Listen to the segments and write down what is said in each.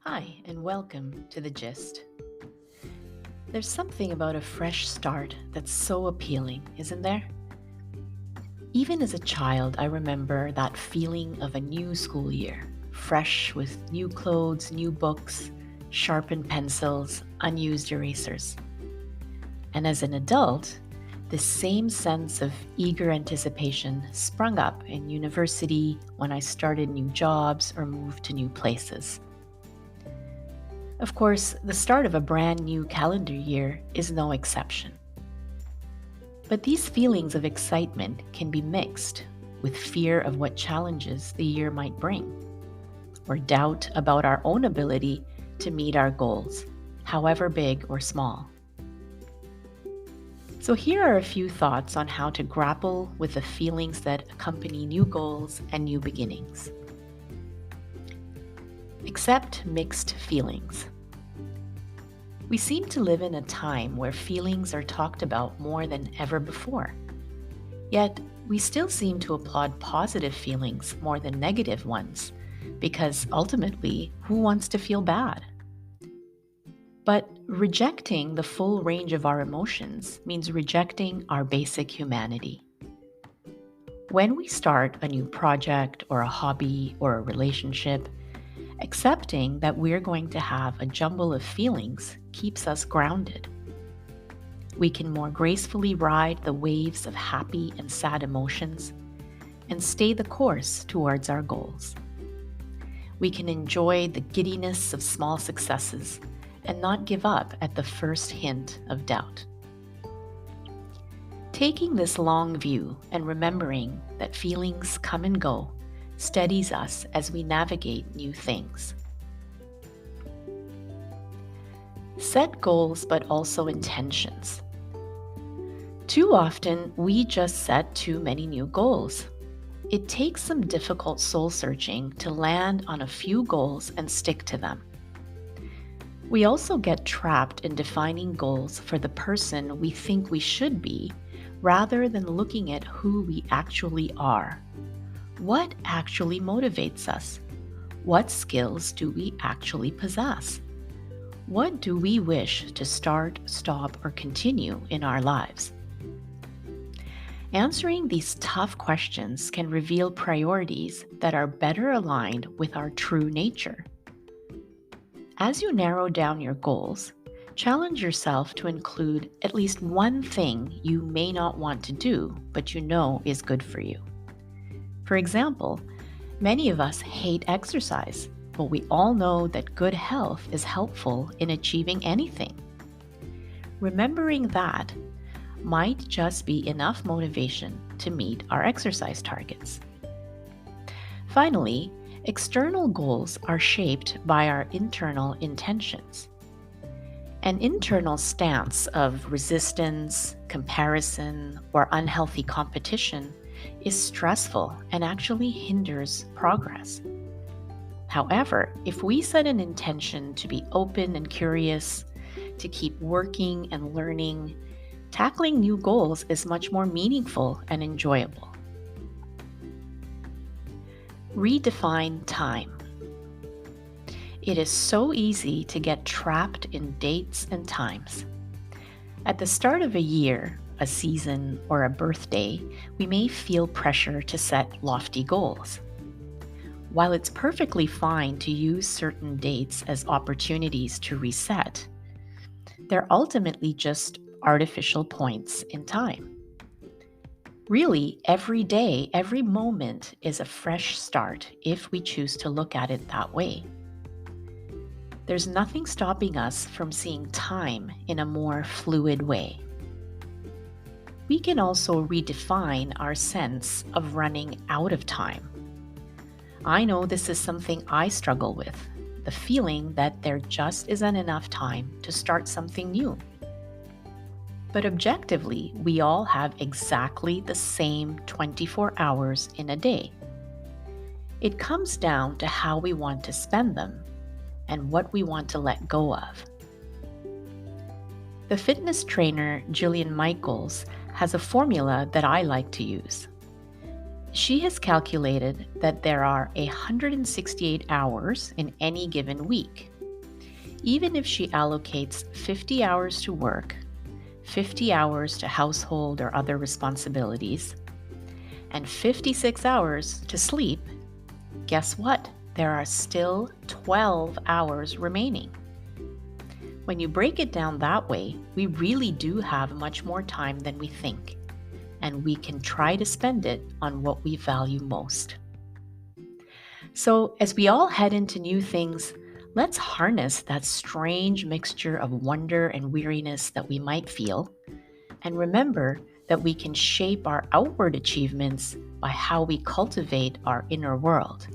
Hi, and welcome to The Gist. There's something about a fresh start that's so appealing, isn't there? Even as a child, I remember that feeling of a new school year, fresh with new clothes, new books, sharpened pencils, unused erasers. And as an adult, this same sense of eager anticipation sprung up in university when I started new jobs or moved to new places. Of course, the start of a brand new calendar year is no exception. But these feelings of excitement can be mixed with fear of what challenges the year might bring, or doubt about our own ability to meet our goals, however big or small. So, here are a few thoughts on how to grapple with the feelings that accompany new goals and new beginnings. Accept mixed feelings. We seem to live in a time where feelings are talked about more than ever before. Yet, we still seem to applaud positive feelings more than negative ones, because ultimately, who wants to feel bad? But rejecting the full range of our emotions means rejecting our basic humanity. When we start a new project or a hobby or a relationship, accepting that we're going to have a jumble of feelings keeps us grounded. We can more gracefully ride the waves of happy and sad emotions and stay the course towards our goals. We can enjoy the giddiness of small successes and not give up at the first hint of doubt. Taking this long view and remembering that feelings come and go steadies us as we navigate new things. Set goals, but also intentions. Too often, we just set too many new goals. It takes some difficult soul searching to land on a few goals and stick to them. We also get trapped in defining goals for the person we think we should be, rather than looking at who we actually are. What actually motivates us? What skills do we actually possess? What do we wish to start, stop, or continue in our lives? Answering these tough questions can reveal priorities that are better aligned with our true nature. As you narrow down your goals, challenge yourself to include at least one thing you may not want to do, but you know is good for you. For example, many of us hate exercise, but we all know that good health is helpful in achieving anything. Remembering that might just be enough motivation to meet our exercise targets. Finally, external goals are shaped by our internal intentions. An internal stance of resistance, comparison, or unhealthy competition is stressful and actually hinders progress. However, if we set an intention to be open and curious, to keep working and learning, tackling new goals is much more meaningful and enjoyable. Redefine time. It is so easy to get trapped in dates and times. At the start of a year, a season, or a birthday, we may feel pressure to set lofty goals. While it's perfectly fine to use certain dates as opportunities to reset, they're ultimately just artificial points in time. Really, every day, every moment is a fresh start if we choose to look at it that way. There's nothing stopping us from seeing time in a more fluid way. We can also redefine our sense of running out of time. I know this is something I struggle with, the feeling that there just isn't enough time to start something new. But objectively, we all have exactly the same 24 hours in a day. It comes down to how we want to spend them and what we want to let go of. The fitness trainer Jillian Michaels has a formula that I like to use. She has calculated that there are 168 hours in any given week, even if she allocates 50 hours to work, 50 hours to household or other responsibilities, and 56 hours to sleep, guess what? There are still 12 hours remaining. When you break it down that way, we really do have much more time than we think, and we can try to spend it on what we value most. So, as we all head into new things, let's harness that strange mixture of wonder and weariness that we might feel, and remember that we can shape our outward achievements by how we cultivate our inner world.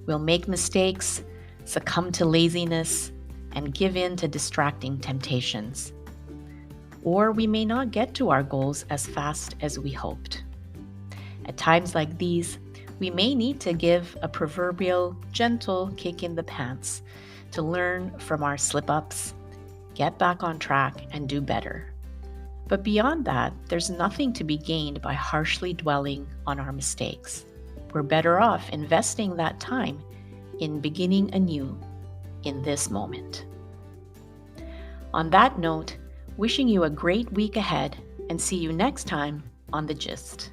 We'll make mistakes, succumb to laziness, and give in to distracting temptations. Or we may not get to our goals as fast as we hoped. At times like these, we may need to give a proverbial gentle kick in the pants to learn from our slip-ups, get back on track, and do better. But beyond that, there's nothing to be gained by harshly dwelling on our mistakes. We're better off investing that time in beginning anew in this moment. On that note, wishing you a great week ahead, and see you next time on The Gist.